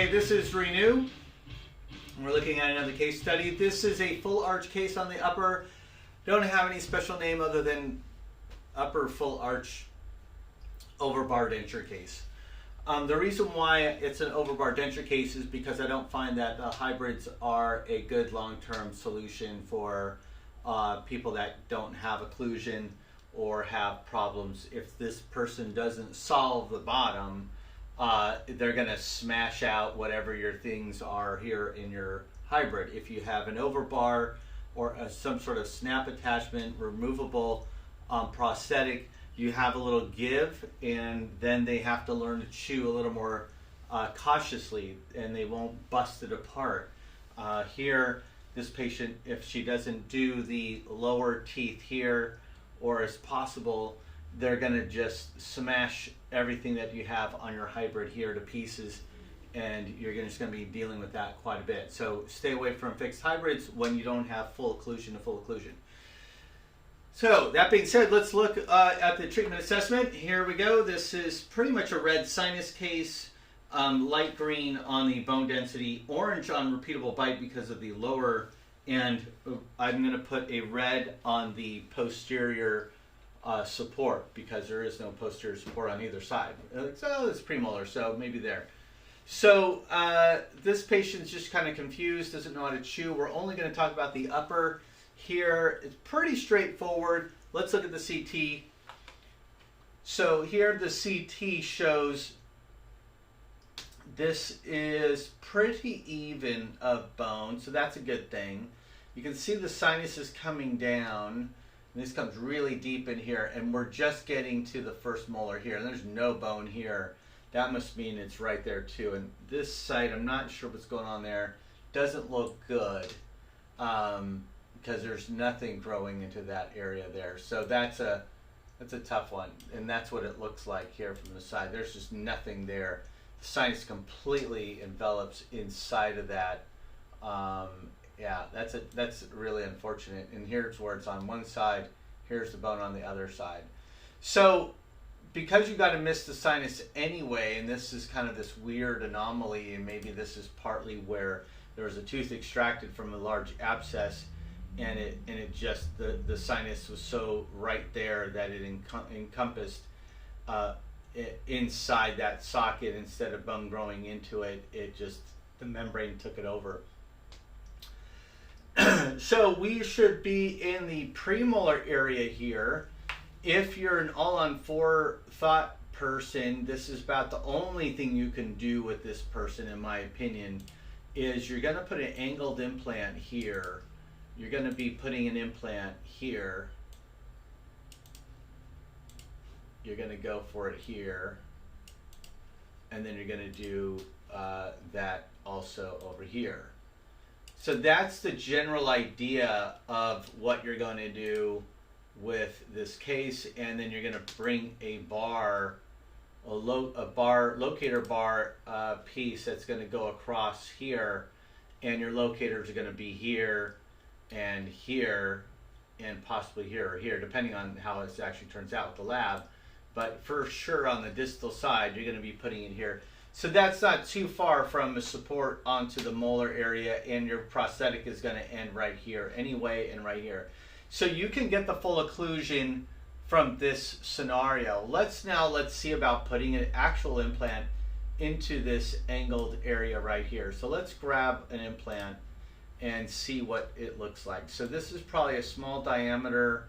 Okay, this is Renew. We're looking at another case study. This is a full arch case on the upper. Don't have any special name other than upper full arch over bar denture case. The reason why it's an over bar denture case is because I don't find that hybrids are a good long-term solution for people that don't have occlusion or have problems. If this person doesn't solve the bottom, they're going to smash out whatever your things are here in your hybrid. If you have an overbar or some sort of snap attachment, removable prosthetic, you have a little give, and then they have to learn to chew a little more cautiously, and they won't bust it apart. Here, this patient, if she doesn't do the lower teeth here, or as possible, they're going to just smash everything that you have on your hybrid here to pieces, and you're just going to be dealing with that quite a bit. So stay away from fixed hybrids when you don't have full occlusion to full occlusion. So that being said, let's look at the treatment assessment. Here we go. This is pretty much a red sinus case, light green on the bone density, orange on repeatable bite because of the lower end. I'm going to put a red on the posterior support because there is no posterior support on either side. So it's premolar, so maybe there. So this patient's just kind of confused, doesn't know how to chew. We're only going to talk about the upper here. It's pretty straightforward. Let's look at the CT. So here the CT shows this is pretty even of bone, so that's a good thing. You can see the sinuses coming down. And this comes really deep in here, and we're just getting to the first molar here, and there's no bone here. That must mean it's right there too. And this site, I'm not sure what's going on there. Doesn't look good because there's nothing growing into that area there. So that's a tough one, and that's what it looks like here from the side. There's just nothing there. The sinus completely envelops inside of that. Yeah, that's really unfortunate. And here's where it's on one side, here's the bone on the other side. So because you got to miss the sinus anyway, and this is kind of this weird anomaly, and maybe this is partly where there was a tooth extracted from a large abscess, and it just the sinus was so right there that it encompassed inside that socket instead of bone growing into it. It just, the membrane took it over. So we should be in the premolar area here. If you're an all-on-4 thought person, this is about the only thing you can do with this person, in my opinion, is you're going to put an angled implant here. You're going to be putting an implant here. You're going to go for it here. And then you're going to do that also over here. So that's the general idea of what you're going to do with this case, and then you're going to bring a bar, locator bar piece that's going to go across here, and your locators are going to be here and possibly here or here, depending on how it actually turns out with the lab. But for sure on the distal side, you're going to be putting it here. So that's not too far from the support onto the molar area, and your prosthetic is going to end right here anyway, and right here. So you can get the full occlusion from this scenario. Let's see about putting an actual implant into this angled area right here. So let's grab an implant and see what it looks like. So this is probably a small diameter.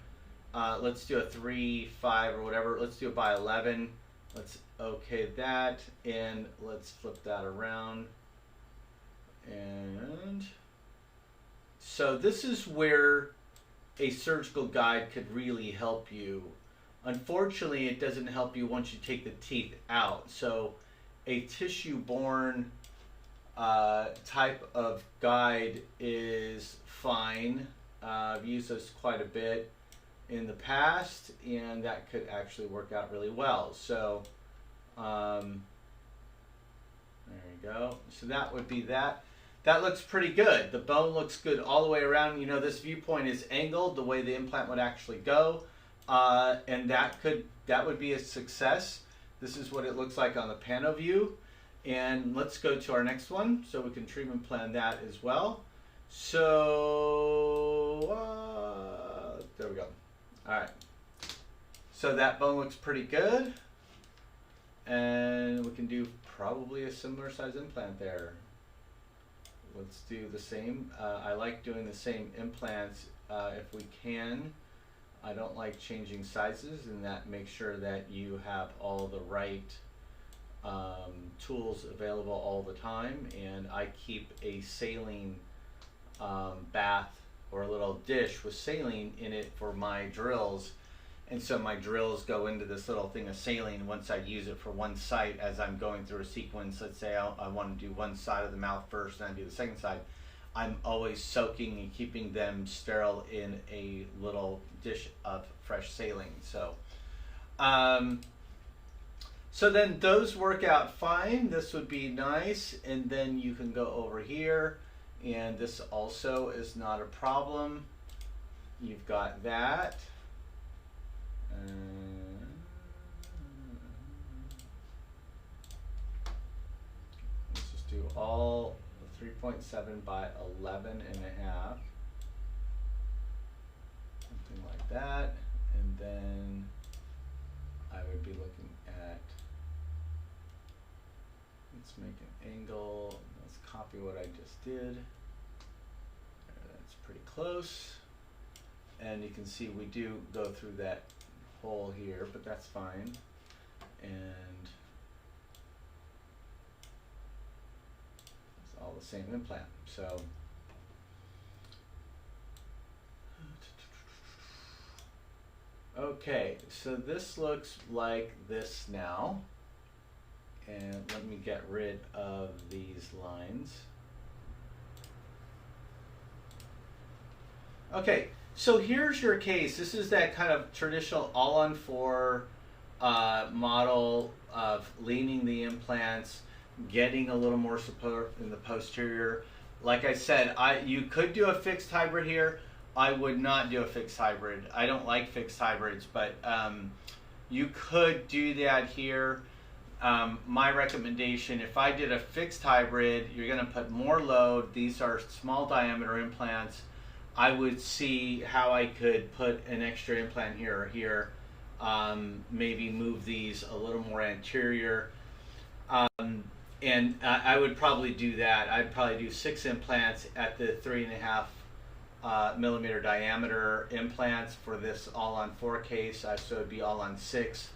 Let's do a 3, 5, or whatever. Let's do it by 11. Let's okay that, and let's flip that around. And so this is where a surgical guide could really help you. Unfortunately, it doesn't help you once you take the teeth out. So a tissue-borne type of guide is fine. I've used this quite a bit in the past, and that could actually work out really well. So there you go. So that would be that. That looks pretty good. The bone looks good all the way around. You know, this viewpoint is angled the way the implant would actually go, and that would be a success. This is what it looks like on the pano view. And let's go to our next one so we can treatment plan that as well. So, there we go. All right. So that bone looks pretty good. And we can do probably a similar size implant there. Let's do the same. I like doing the same implants if we can. I don't like changing sizes, and that makes sure that you have all the right tools available all the time. And I keep a saline bath or a little dish with saline in it for my drills. And so my drills go into this little thing of saline once I use it for one site as I'm going through a sequence. Let's say I want to do one side of the mouth first and then do the second side. I'm always soaking and keeping them sterile in a little dish of fresh saline. So, so then those work out fine. This would be nice. And then you can go over here, and this also is not a problem. You've got that. Let's just do all 3.7 by 11 and a half, something like that. And then I would be looking at, let's make an angle. Let's copy what I just did. That's pretty close. And you can see we do go through that hole here, but that's fine. And it's all the same implant. So okay, so this looks like this now. And let me get rid of these lines. Okay. So here's your case. This is that kind of traditional all-on-4 model of leaning the implants, getting a little more support in the posterior. Like I said, you could do a fixed hybrid here. I would not do a fixed hybrid. I don't like fixed hybrids, but you could do that here. My recommendation, if I did a fixed hybrid, you're going to put more load. These are small diameter implants. I would see how I could put an extra implant here or here, maybe move these a little more anterior. And I would probably do that. I'd probably do 6 implants at the 3.5 millimeter diameter implants for this all-on-4 case, so it would be all-on-6.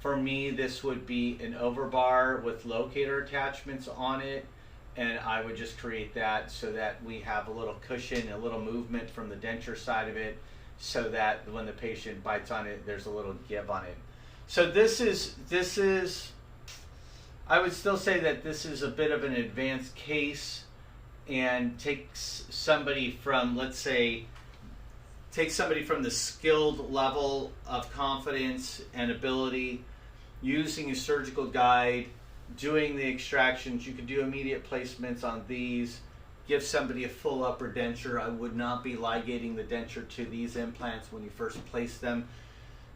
For me, this would be an overbar with locator attachments on it. And I would just create that so that we have a little cushion, a little movement from the denture side of it, so that when the patient bites on it, there's a little give on it. So this is, I would still say that this is a bit of an advanced case, and takes somebody from, let's say, the skilled level of confidence and ability, using a surgical guide, doing the extractions. You could do immediate placements on these, give somebody a full upper denture. I would not be ligating the denture to these implants when you first place them,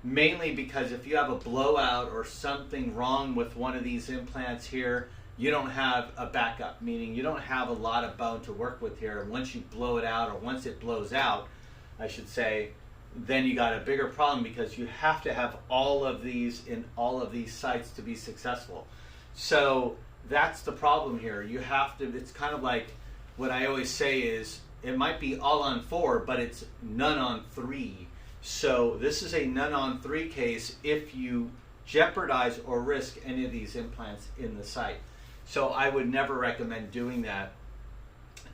mainly because if you have a blowout or something wrong with one of these implants here, you don't have a backup, meaning you don't have a lot of bone to work with here. And once you blow it out, or once it blows out, I should say, then you got a bigger problem, because you have to have all of these in all of these sites to be successful. So that's the problem here. You have to, it's kind of like what I always say is, it might be all on 4, but it's none on 3. So this is a none on 3 case if you jeopardize or risk any of these implants in the site. So I would never recommend doing that.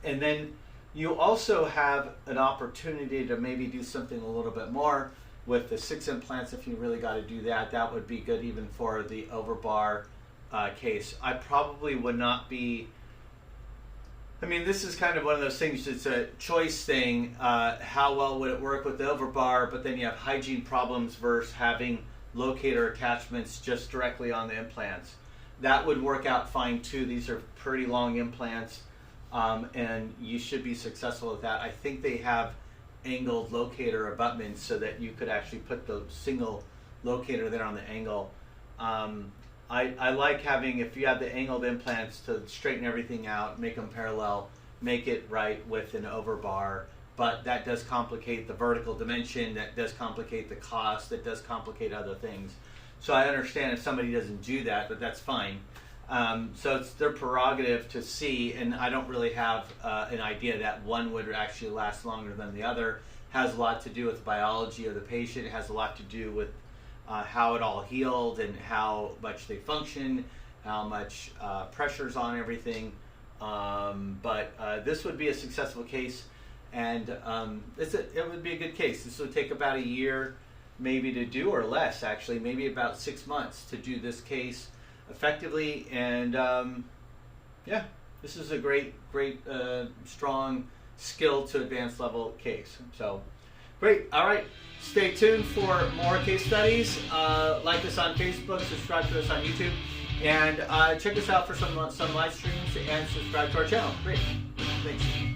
And then you also have an opportunity to maybe do something a little bit more with the 6 implants. If you really got to do that, that would be good even for the overbar case. I probably would not be, I mean, this is kind of one of those things, it's a choice thing. How well would it work with the overbar, but then you have hygiene problems versus having locator attachments just directly on the implants. That would work out fine too. These are pretty long implants, and you should be successful with that. I think they have angled locator abutments so that you could actually put the single locator there on the angle. I like having, if you have the angled implants, to straighten everything out, make them parallel, make it right with an overbar. But that does complicate the vertical dimension, that does complicate the cost, that does complicate other things. So I understand if somebody doesn't do that, but that's fine. So it's their prerogative to see, and I don't really have an idea that one would actually last longer than the other. It has a lot to do with the biology of the patient. It has a lot to do with how it all healed and how much they function, how much pressure's on everything. But this would be a successful case, and it would be a good case. This would take about a year maybe to do, or less actually, maybe about 6 months to do this case effectively. And yeah, this is a great strong skill to advanced level case. So great. All right, stay tuned for more case studies. Like us on Facebook, subscribe to us on YouTube, and check us out for some live streams, and subscribe to our channel. Great, thanks.